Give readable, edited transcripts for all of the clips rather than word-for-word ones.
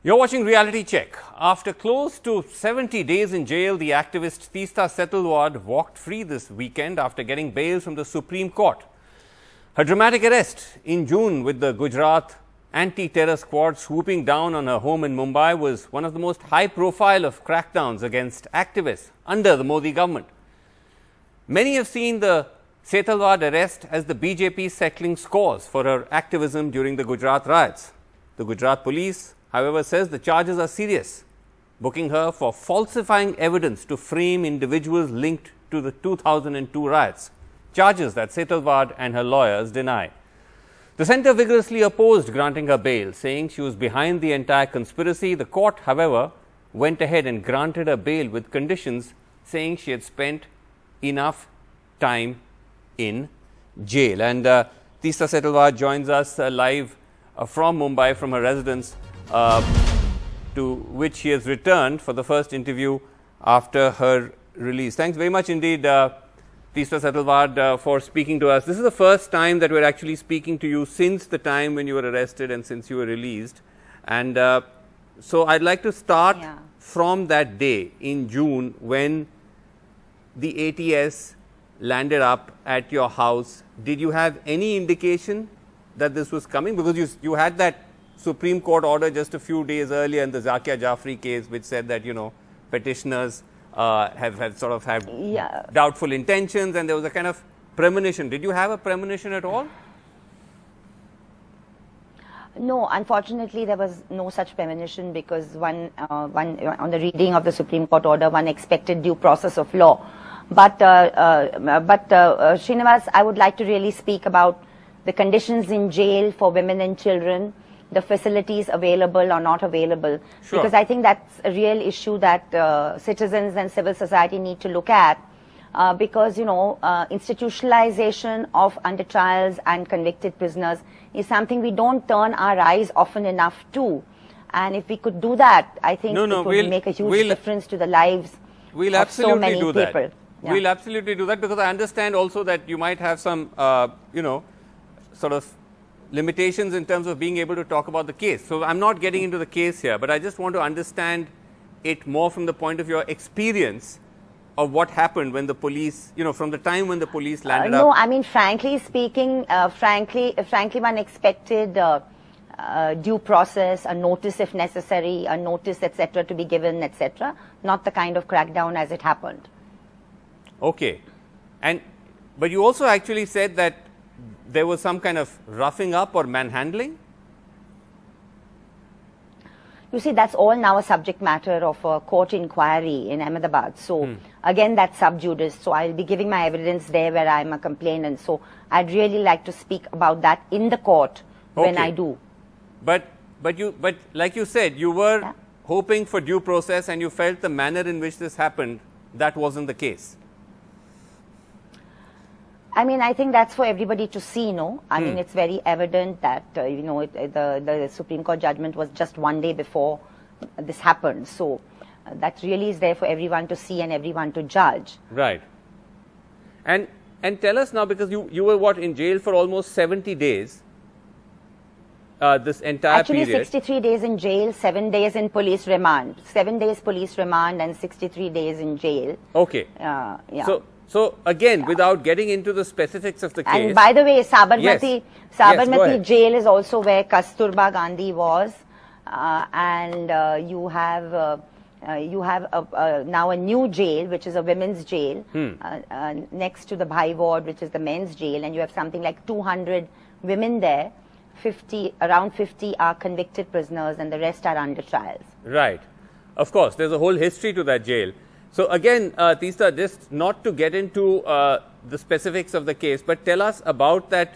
You're watching Reality Check. After close to 70 days in jail, the activist Teesta Setalvad walked free this weekend after getting bail from the Supreme Court. Her dramatic arrest in June with the Gujarat anti-terror squad swooping down on her home in Mumbai was one of the most high-profile of crackdowns against activists under the Modi government. Many have seen the Setalvad arrest as the BJP settling scores for her activism during the Gujarat riots. The Gujarat police, however, says the charges are serious, booking her for falsifying evidence to frame individuals linked to the 2002 riots, charges that Setalvad and her lawyers deny. The centre vigorously opposed granting her bail, saying she was behind the entire conspiracy. The court, however, went ahead and granted her bail with conditions, saying she had spent enough time in jail. And Teesta Setalvad joins us live from Mumbai, from her residence, to which she has returned for the first interview after her release. Thanks very much indeed, Teesta Setalvad, for speaking to us. This is the first time that we're actually speaking to you since the time when you were arrested and since you were released. And so I'd like to start from that day in June when the ATS landed up at your house. Did you have any indication that this was coming? Because you had that Supreme Court order just a few days earlier in the Zakia Jafri case, which said that, petitioners have sort of had doubtful intentions, and there was a kind of premonition. Did you have a premonition at all? No, unfortunately, there was no such premonition because one on the reading of the Supreme Court order, one expected due process of law. But Srinivas, I would like to really speak about the conditions in jail for women and children, the facilities available or not available. Sure. Because I think that's a real issue that citizens and civil society need to look at. Because, institutionalization of under trials and convicted prisoners is something we don't turn our eyes often enough to. And if we could do that, I think it would make a huge difference to the lives of so many people. Yeah. We'll absolutely do that, because I understand also that you might have some, sort of limitations in terms of being able to talk about the case. So I'm not getting into the case here, but I just want to understand it more from the point of your experience of what happened when the police, from the time when the police landed up. No, I mean, frankly speaking, frankly, one expected due process, a notice if necessary, a notice, etc., to be given, etc., not the kind of crackdown as it happened. Okay. But you also actually said that there was some kind of roughing up or manhandling? You see, that's all now a subject matter of a court inquiry in Ahmedabad. So, again, that's sub judice. So, I'll be giving my evidence there where I'm a complainant. So, I'd really like to speak about that in the court when I do. But like you said, you were hoping for due process, and you felt the manner in which this happened, that wasn't the case. I mean, I think that's for everybody to see, no? I mean, it's very evident that, the Supreme Court judgment was just one day before this happened. So, that really is there for everyone to see and everyone to judge. Right. And tell us now, because you were, in jail for almost 70 days, this entire period. Actually, 63 days in jail, 7 days in police remand. 7 days police remand and 63 days in jail. Okay. So again, without getting into the specifics of the case. And by the way, Sabarmati jail is also where Kasturba Gandhi was, and you have now a new jail, which is a women's jail, next to the Bhai ward, which is the men's jail, and you have something like 200 women there. Around 50 are convicted prisoners, and the rest are under trials. Right. Of course, there's a whole history to that jail. So again, Teesta, just not to get into the specifics of the case, but tell us about that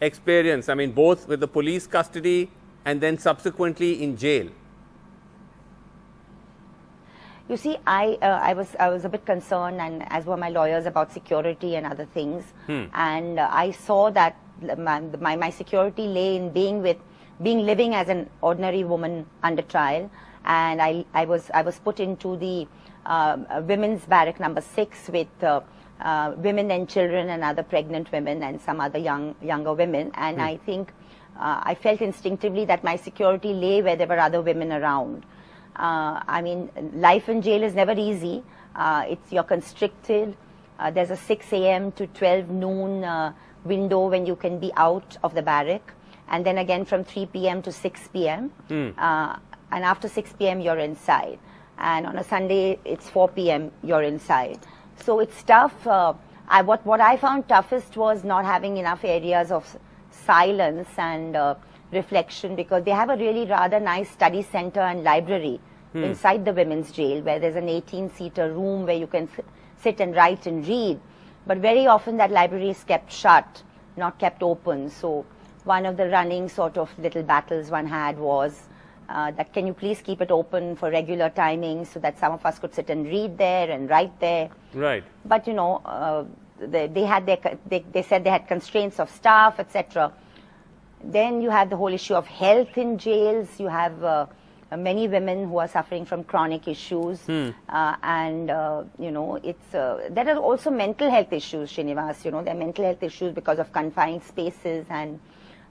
experience. I mean, both with the police custody and then subsequently in jail. You see, I was a bit concerned, and as were my lawyers, about security and other things. And I saw that my security lay in living as an ordinary woman under trial, and I was put into the women's barrack number 6 with women and children and other pregnant women and some other younger women. And I think I felt instinctively that my security lay where there were other women around. I mean, life in jail is never easy. You're constricted. There's a 6 a.m. to 12 noon window when you can be out of the barrack, and then again from 3 p.m. to 6 p.m. And after 6 p.m. you're inside, and on a Sunday it's 4 p.m. you're inside. So it's tough. What I found toughest was not having enough areas of silence and reflection, because they have a really rather nice study center and library inside the women's jail, where there's an 18-seater room where you can sit and write and read. But very often that library is kept shut, not kept open. So one of the running sort of little battles one had was that can you please keep it open for regular timings so that some of us could sit and read there and write there. Right. But you know, they said they had constraints of staff, etc. Then you have the whole issue of health in jails. You have many women who are suffering from chronic issues, and you know, there are also mental health issues, Srinivas. You know, there are mental health issues because of confined spaces, and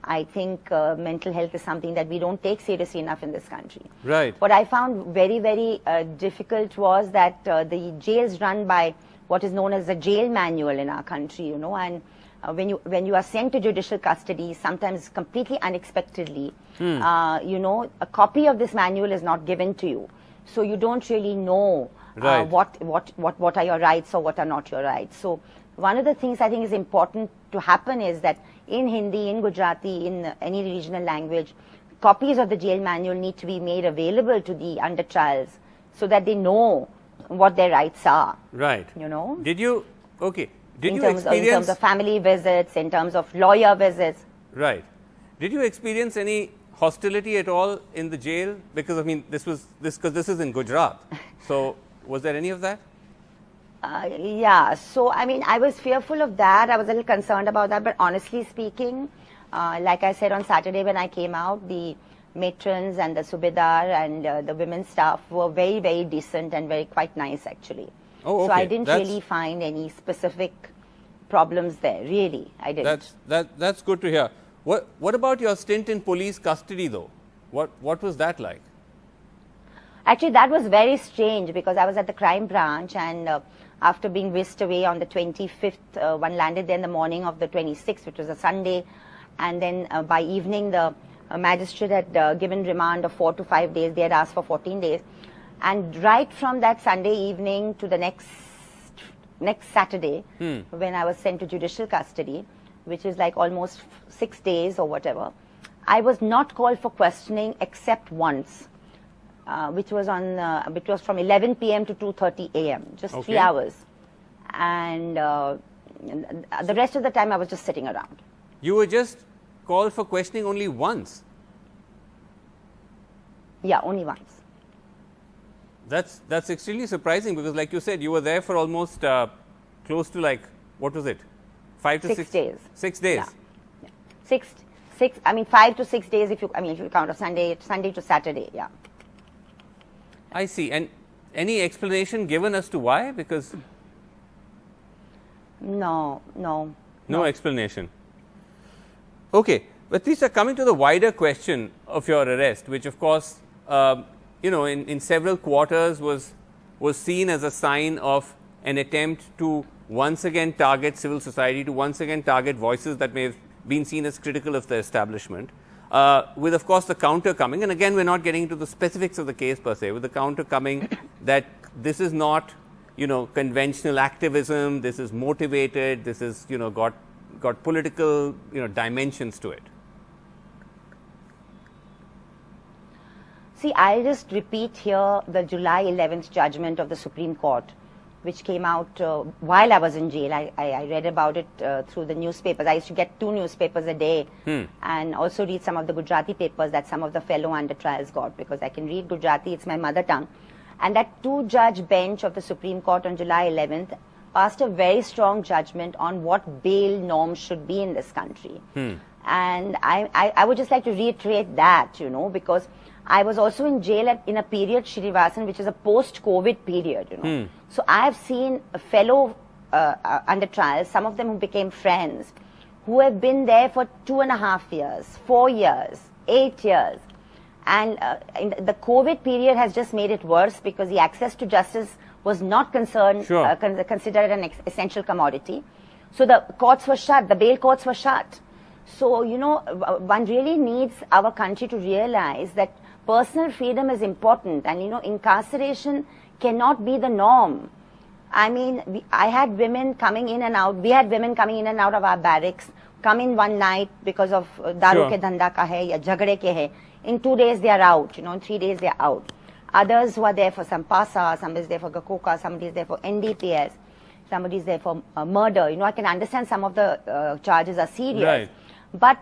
I think mental health is something that we don't take seriously enough in this country. Right. What I found very, very difficult was that the jails run by what is known as the jail manual in our country, you know, and when you are sent to judicial custody, sometimes completely unexpectedly, you know, a copy of this manual is not given to you, so you don't really know what are your rights or what are not your rights. So one of the things I think is important to happen is that in Hindi, in Gujarati, in any regional language, copies of the jail manual need to be made available to the under trials so that they know what their rights are. Right. You know. Did you in terms of family visits, in terms of lawyer visits. Right. Did you experience any hostility at all in the jail? Because I mean, this is in Gujarat. So was there any of that? Yeah. So I mean, I was fearful of that. I was a little concerned about that. But honestly speaking, like I said on Saturday when I came out, the matrons and the subedar and the women's staff were very, very decent and quite nice actually. Oh, okay. So I didn't really find any specific problems there. Really, I didn't. That's good to hear. What about your stint in police custody though? What was that like? Actually, that was very strange because I was at the crime branch, and after being whisked away on the 25th, one landed there in the morning of the 26th, which was a Sunday, and then by evening the magistrate had given remand of 4 to 5 days. They had asked for 14 days. And right from that Sunday evening to the next Saturday, when I was sent to judicial custody, which is like almost 6 days or whatever, I was not called for questioning except once, which was from 11 p.m. to 2:30 a.m., just 3 hours. And the rest of the time I was just sitting around. You were just called for questioning only once? Yeah, only once. That's extremely surprising because, like you said, you were there for almost close to, like, what was it, 5 to 6 days. 6 days. Yeah. Six. I mean, 5 to 6 days if you count of Sunday to Saturday. Yeah. I see. And any explanation given as to why? Because no explanation. Okay, but Teesta, coming to the wider question of your arrest, which of course, you know, in several quarters was seen as a sign of an attempt to once again target civil society, to once again target voices that may have been seen as critical of the establishment, with of course the counter coming, and again we're not getting into the specifics of the case per se, with the counter coming that this is not, you know, conventional activism, this is motivated, this is, you know, got political, you know, dimensions to it. See, I'll just repeat here the July 11th judgment of the Supreme Court, which came out while I was in jail. I read about it through the newspapers. I used to get 2 newspapers a day and also read some of the Gujarati papers that some of the fellow under trials got, because I can read Gujarati, it's my mother tongue. And that 2-judge bench of the Supreme Court on July 11th passed a very strong judgment on what bail norms should be in this country. And I would just like to reiterate that, you know, because I was also in jail in a period, Srinivasan, which is a post-COVID period, you know. So I have seen a fellow under trials, some of them who became friends, who have been there for 2.5 years, 4 years, 8 years. And the COVID period has just made it worse because the access to justice was not considered an essential commodity. So the courts were shut, the bail courts were shut. So, you know, one really needs our country to realize that personal freedom is important, and, you know, incarceration cannot be the norm. I mean, I had women coming in and out. We had women coming in and out of our barracks, come in one night because of daru ke dhanda ka hai ya jhagde ke hai. In 2 days they are out, you know, in 3 days they are out. Others who are there for some pasa, somebody is there for gakoka, somebody is there for NDPS, somebody is there for murder. You know, I can understand some of the charges are serious. Right. But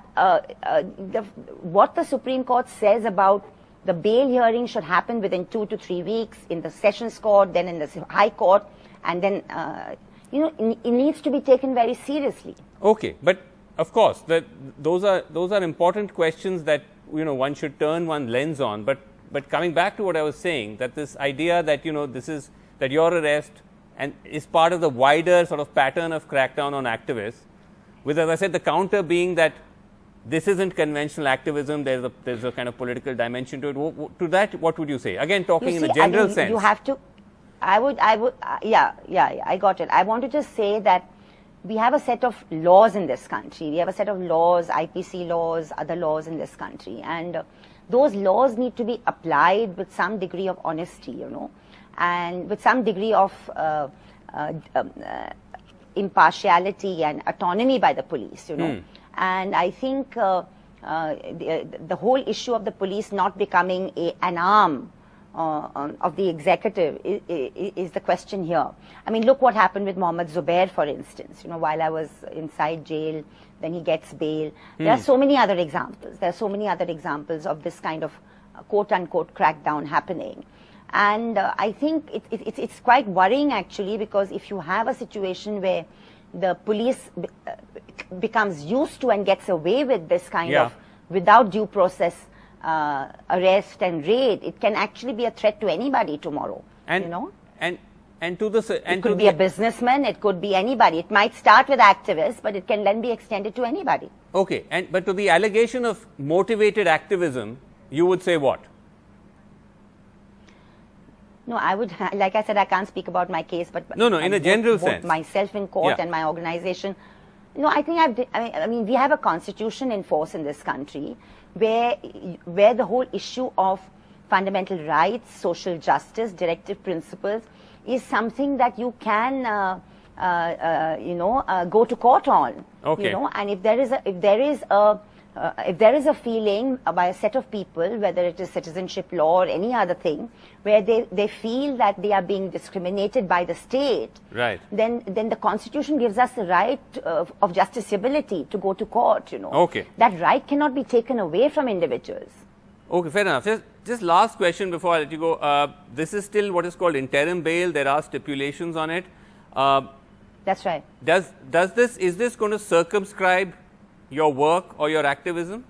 what the Supreme Court says about the bail hearing should happen within 2 to 3 weeks in the Sessions Court, then in the High Court, and then, you know, it needs to be taken very seriously. Okay, but of course, those are important questions that, you know, one should turn one lens on. But coming back to what I was saying, that this idea that, you know, that your arrest and is part of the wider sort of pattern of crackdown on activists, with, as I said, the counter being that this isn't conventional activism, there's a kind of political dimension to it. To that, what would you say? Again, talking in a general sense. You have to, yeah, I got it. I want to just say that we have a set of laws in this country. We have a set of laws, IPC laws, other laws in this country. And those laws need to be applied with some degree of honesty, you know, and with some degree of impartiality and autonomy by the police, you know. And I think the whole issue of the police not becoming an arm of the executive is the question here. I mean, look what happened with Mohammed Zubair, for instance. You know, while I was inside jail, then he gets bail. There are so many other examples. There are so many other examples of this kind of quote-unquote crackdown happening. And I think it's quite worrying, actually, because if you have a situation where the police becomes used to and gets away with this kind of without due process arrest and raid, it can actually be a threat to anybody tomorrow. And, you know, and to the it could be a businessman, it could be anybody. It might start with activists, but it can then be extended to anybody. Okay, but to the allegation of motivated activism, you would say what? No, I would, like I said, I can't speak about my case, but no, in a general sense, myself in court and my organization. No, I think I mean, we have a constitution in force in this country where the whole issue of fundamental rights, social justice, directive principles is something that you can, go to court on. Okay. You know, and if there is a feeling by a set of people, whether it is citizenship law or any other thing, where they feel that they are being discriminated by the state, right? Then the Constitution gives us the right of justiciability to go to court, you know. Okay. That right cannot be taken away from individuals. Okay, fair enough. Just last question before I let you go. This is still what is called interim bail. There are stipulations on it. That's right. Is this going to circumscribe your work or your activism?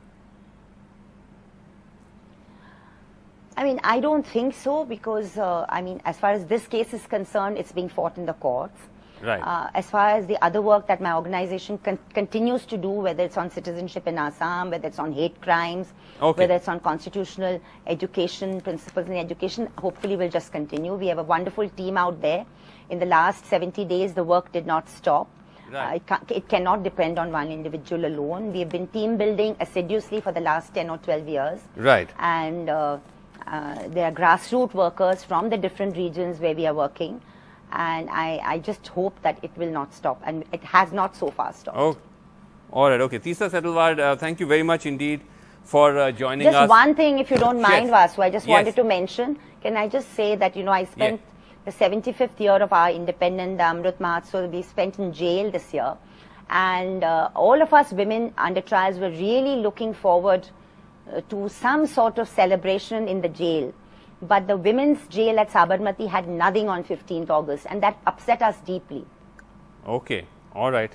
I mean, I don't think so, because, I mean, as far as this case is concerned, it's being fought in the courts. Right. As far as the other work that my organization continues to do, whether it's on citizenship in Assam, whether it's on hate crimes, whether it's on constitutional education, principles in education, hopefully will just continue. We have a wonderful team out there. In the last 70 days, the work did not stop. Right. It cannot depend on one individual alone. We have been team building assiduously for the last 10 or 12 years. Right. And there are grassroots workers from the different regions where we are working. And I just hope that it will not stop. And it has not so far stopped. Oh, all right. Okay. Teesta Setalvad, thank you very much indeed for joining us. Just one thing, if you don't mind, Yes. Vasu, I just wanted to mention. Can I just say that, you know, I spent the 75th year of our independent Amrit Mahotsav, we spent in jail this year. And all of us women under trials were really looking forward to some sort of celebration in the jail. But the women's jail at Sabarmati had nothing on 15th August, and that upset us deeply. Okay. All right.